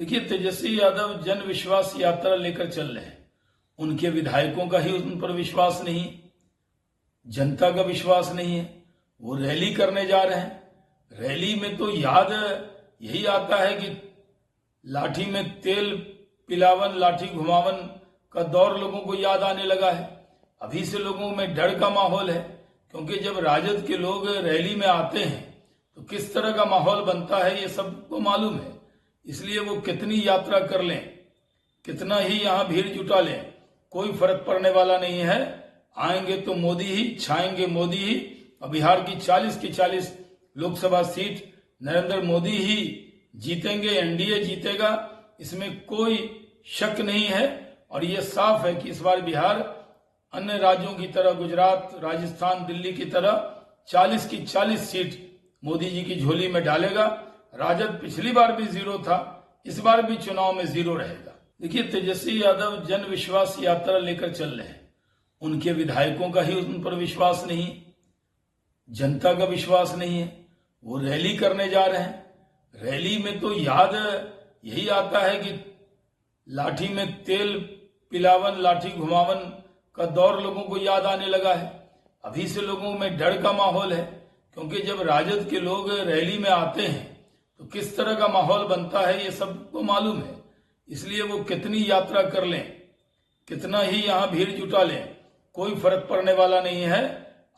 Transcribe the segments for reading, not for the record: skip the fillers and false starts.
देखिए, तेजस्वी यादव जन विश्वास यात्रा लेकर चल रहे हैं। उनके विधायकों का ही उन पर विश्वास नहीं, जनता का विश्वास नहीं है। वो रैली करने जा रहे हैं। रैली में तो याद यही आता है कि लाठी में तेल पिलावन, लाठी घुमावन का दौर लोगों को याद आने लगा है। अभी से लोगों में डर का माहौल है, क्योंकि जब राजद के लोग रैली में आते हैं तो किस तरह का माहौल बनता है ये सबको मालूम है। इसलिए वो कितनी यात्रा कर लें, कितना ही यहां भीड़ जुटा लें, कोई फर्क पड़ने वाला नहीं है। आएंगे तो मोदी ही, छाएंगे मोदी ही। और बिहार की 40 की 40 लोकसभा सीट नरेंद्र मोदी ही जीतेंगे, एनडीए जीतेगा, इसमें कोई शक नहीं है। और ये साफ है कि इस बार बिहार अन्य राज्यों की तरह, गुजरात, राजस्थान, दिल्ली की तरह 40 की 40 सीट मोदी जी की झोली में डालेगा। राजद पिछली बार भी जीरो था, इस बार भी चुनाव में जीरो रहेगा। देखिए, तेजस्वी यादव जन विश्वास यात्रा लेकर चल रहे हैं। उनके विधायकों का ही उन पर विश्वास नहीं, जनता का विश्वास नहीं है। वो रैली करने जा रहे हैं। रैली में तो याद यही आता है कि लाठी में तेल पिलावन, लाठी घुमावन का दौर लोगों को याद आने लगा है। अभी से लोगों में डर का माहौल है, क्योंकि जब राजद के लोग रैली में आते हैं तो किस तरह का माहौल बनता है ये सबको मालूम है। इसलिए वो कितनी यात्रा कर लें, कितना ही यहां भीड़ जुटा लें, कोई फर्क पड़ने वाला नहीं है।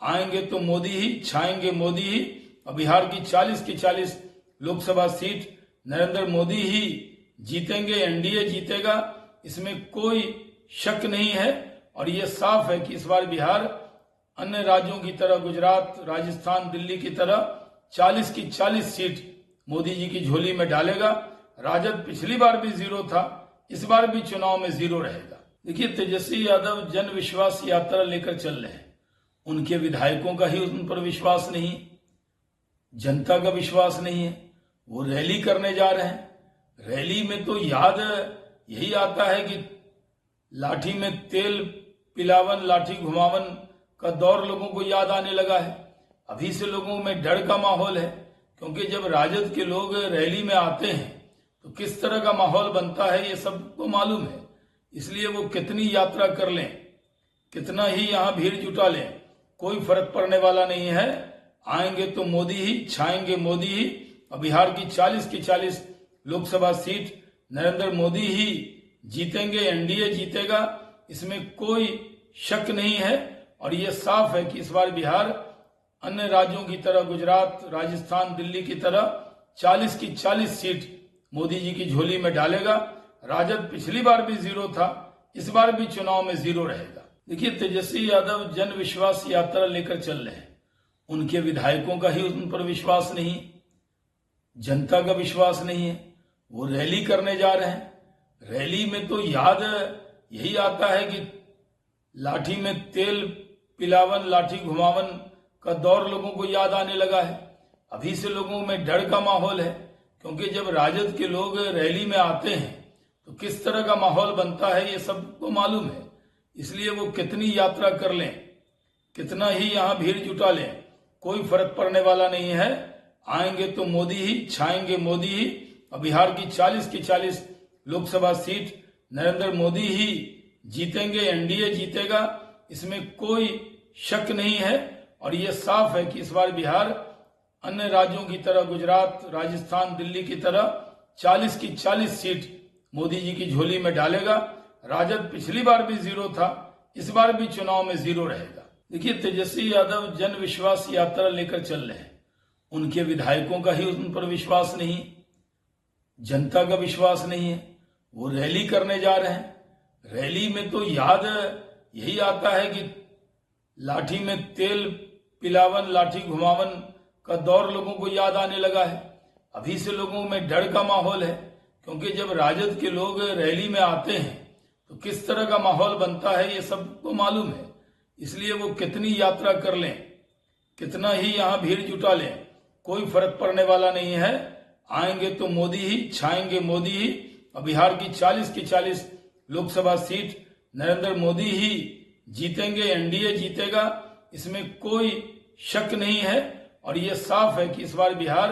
आएंगे तो मोदी ही, छाएंगे मोदी ही। और बिहार की 40 की 40 लोकसभा सीट नरेंद्र मोदी ही जीतेंगे, एनडीए जीतेगा, इसमें कोई शक नहीं है। और ये साफ है कि इस बार बिहार अन्य राज्यों की तरह, गुजरात, राजस्थान, दिल्ली की तरह 40 की 40 सीट मोदी जी की झोली में डालेगा। राजद पिछली बार भी जीरो था, इस बार भी चुनाव में जीरो रहेगा। देखिए, तेजस्वी यादव जन विश्वास यात्रा लेकर चल रहे हैं। उनके विधायकों का ही उन पर विश्वास नहीं, जनता का विश्वास नहीं है। वो रैली करने जा रहे हैं। रैली में तो याद यही आता है कि लाठी में तेल पिलावन, लाठी घुमावन का दौर लोगों को याद आने लगा है। अभी से लोगों में डर का माहौल है, क्योंकि जब राजद के लोग रैली में आते हैं तो किस तरह का माहौल बनता है ये सबको मालूम है। इसलिए वो कितनी यात्रा कर लें, कितना ही यहां भीड़ जुटा लें, कोई फर्क पड़ने वाला नहीं है। आएंगे तो मोदी ही, छाएंगे मोदी ही। और बिहार की 40 की 40 लोकसभा सीट नरेंद्र मोदी ही जीतेंगे, एनडीए जीतेगा, इसमें कोई शक नहीं है। और ये साफ है कि इस बार बिहार अन्य राज्यों की तरह, गुजरात, राजस्थान, दिल्ली की तरह 40 की 40 सीट मोदी जी की झोली में डालेगा। राजद पिछली बार भी जीरो था, इस बार भी चुनाव में जीरो रहेगा। देखिए, तेजस्वी यादव जन विश्वास यात्रा लेकर चल रहे हैं। उनके विधायकों का ही उन पर विश्वास नहीं, जनता का विश्वास नहीं है। वो रैली करने जा रहे हैं। रैली में तो याद यही आता है कि लाठी में तेल पिलावन, लाठी घुमावन का दौर लोगों को याद आने लगा है। अभी से लोगों में डर का माहौल है, क्योंकि जब राजद के लोग रैली में आते हैं तो किस तरह का माहौल बनता है ये सबको मालूम है। इसलिए वो कितनी यात्रा कर लें, कितना ही यहां भीड़ जुटा लें, कोई फर्क पड़ने वाला नहीं है। आएंगे तो मोदी ही, छाएंगे मोदी ही। और बिहार की 40 की 40 लोकसभा सीट नरेंद्र मोदी ही जीतेंगे, एनडीए जीतेगा, इसमें कोई शक नहीं है। और ये साफ है कि इस बार बिहार अन्य राज्यों की तरह, गुजरात, राजस्थान, दिल्ली की तरह 40 की 40 सीट मोदी जी की झोली में डालेगा। राजद पिछली बार भी जीरो था, इस बार भी चुनाव में जीरो रहेगा। देखिए, तेजस्वी यादव जन विश्वास यात्रा लेकर चल रहे हैं। उनके विधायकों का ही उन पर विश्वास नहीं, जनता का विश्वास नहीं है। वो रैली करने जा रहे हैं। रैली में तो याद यही आता है कि लाठी में तेल पिलावन, लाठी घुमावन का दौर लोगों को याद आने लगा है। अभी से लोगों में डर का माहौल है, क्योंकि जब राजद के लोग रैली में आते हैं तो किस तरह का माहौल बनता है ये सबको मालूम है। इसलिए वो कितनी यात्रा कर लें, कितना ही यहां भीड़ जुटा लें, कोई फर्क पड़ने वाला नहीं है। आएंगे तो मोदी ही, छाएंगे मोदी ही। और बिहार की 40 की 40 लोकसभा सीट नरेंद्र मोदी ही जीतेंगे, एनडीए जीतेगा, इसमें कोई शक नहीं है। और ये साफ है कि इस बार बिहार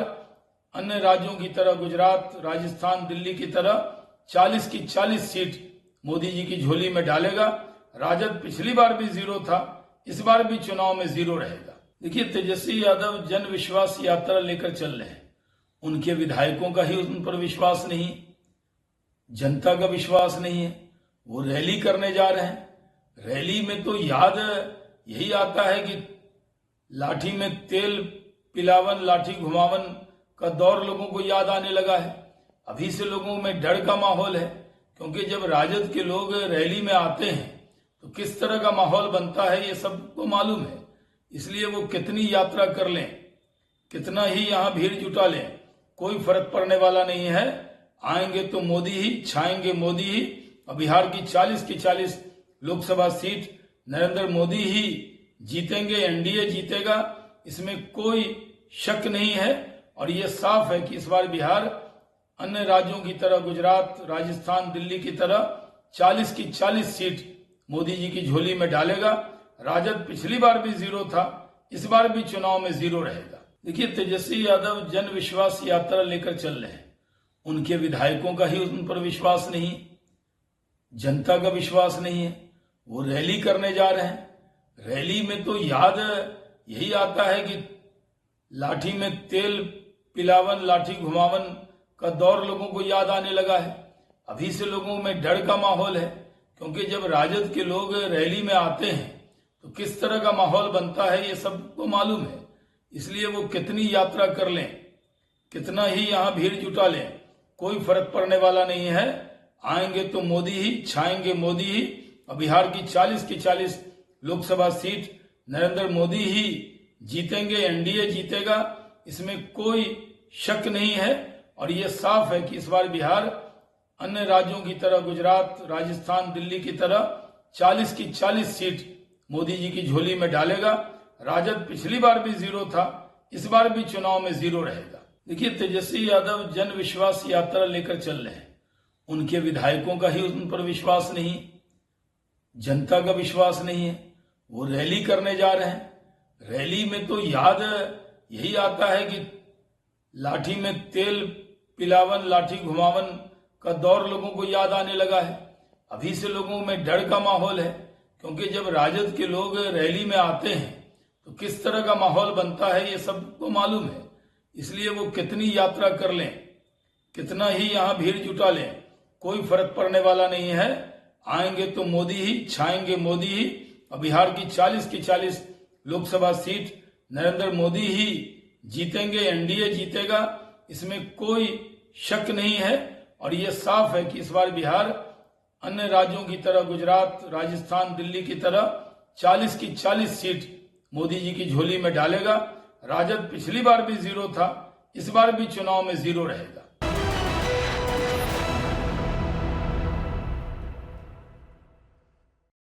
अन्य राज्यों की तरह गुजरात, राजस्थान, दिल्ली की तरह 40 की 40 सीट मोदी जी की झोली में डालेगा। राजद पिछली बार भी जीरो था, इस बार भी चुनाव में जीरो रहेगा। देखिए, तेजस्वी यादव जन विश्वास यात्रा लेकर चल रहे हैं। उनके विधायकों का ही उन पर विश्वास नहीं, जनता का विश्वास नहीं है। वो रैली करने जा रहे हैं। रैली में तो याद यही आता है कि लाठी में तेल पिलावन, लाठी घुमावन का दौर लोगों को याद आने लगा है। अभी से लोगों में डर का माहौल है, क्योंकि जब राजद के लोग रैली में आते हैं तो किस तरह का माहौल बनता है ये सबको मालूम है। इसलिए वो कितनी यात्रा कर लें, कितना ही यहाँ भीड़ जुटा लें, कोई फर्क पड़ने वाला नहीं है। आएंगे तो मोदी ही, छाएंगे मोदी ही। और बिहार की 40 की 40 लोकसभा सीट नरेंद्र मोदी ही जीतेंगे, एनडीए जीतेगा, इसमें कोई शक नहीं है। और ये साफ है कि इस बार बिहार अन्य राज्यों की तरह गुजरात, राजस्थान, दिल्ली की तरह 40 की 40 सीट मोदी जी की झोली में डालेगा। राजद पिछली बार भी जीरो था, इस बार भी चुनाव में जीरो रहेगा। देखिए, तेजस्वी यादव जन विश्वास यात्रा लेकर चल रहे हैं। उनके विधायकों का ही उन पर विश्वास नहीं, जनता का विश्वास नहीं है। वो रैली करने जा रहे हैं। रैली में तो याद यही आता है कि लाठी में तेल पिलावन, लाठी घुमावन का दौर लोगों को याद आने लगा है। अभी से लोगों में डर का माहौल है, क्योंकि जब राजद के लोग रैली में आते हैं तो किस तरह का माहौल बनता है ये सबको मालूम है। इसलिए वो कितनी यात्रा कर लें, कितना ही यहाँ भीड़ जुटा लें, कोई फर्क पड़ने वाला नहीं है। आएंगे तो मोदी ही, छाएंगे मोदी ही। और बिहार की 40 की 40 लोकसभा सीट नरेंद्र मोदी ही जीतेंगे, एनडीए जीतेगा, इसमें कोई शक नहीं है। और ये साफ है कि इस बार बिहार अन्य राज्यों की तरह गुजरात, राजस्थान, दिल्ली की तरह 40 की 40 सीट मोदी जी की झोली में डालेगा। राजद पिछली बार भी जीरो था, इस बार भी चुनाव में जीरो रहेगा। देखिए, तेजस्वी यादव जन विश्वास यात्रा लेकर चल रहे हैं। उनके विधायकों का ही उन पर विश्वास नहीं, जनता का विश्वास नहीं है। वो रैली करने जा रहे हैं। रैली में तो याद यही आता है कि लाठी में तेल पिलावन, लाठी घुमावन का दौर लोगों को याद आने लगा है। अभी से लोगों में डर का माहौल है, क्योंकि जब राजद के लोग रैली में आते हैं तो किस तरह का माहौल बनता है ये सबको मालूम है। इसलिए वो कितनी यात्रा कर लें, कितना ही यहाँ भीड़ जुटा लें, कोई फर्क पड़ने वाला नहीं है। आएंगे तो मोदी ही, छाएंगे मोदी ही। और बिहार की 40 की 40 लोकसभा सीट नरेंद्र मोदी ही जीतेंगे, एनडीए जीतेगा, इसमें कोई शक नहीं है। और ये साफ है कि इस बार बिहार अन्य राज्यों की तरह गुजरात, राजस्थान, दिल्ली की तरह 40 की 40 सीट मोदी जी की झोली में डालेगा। राजद पिछली बार भी जीरो था, इस बार भी चुनाव में जीरो रहेगा।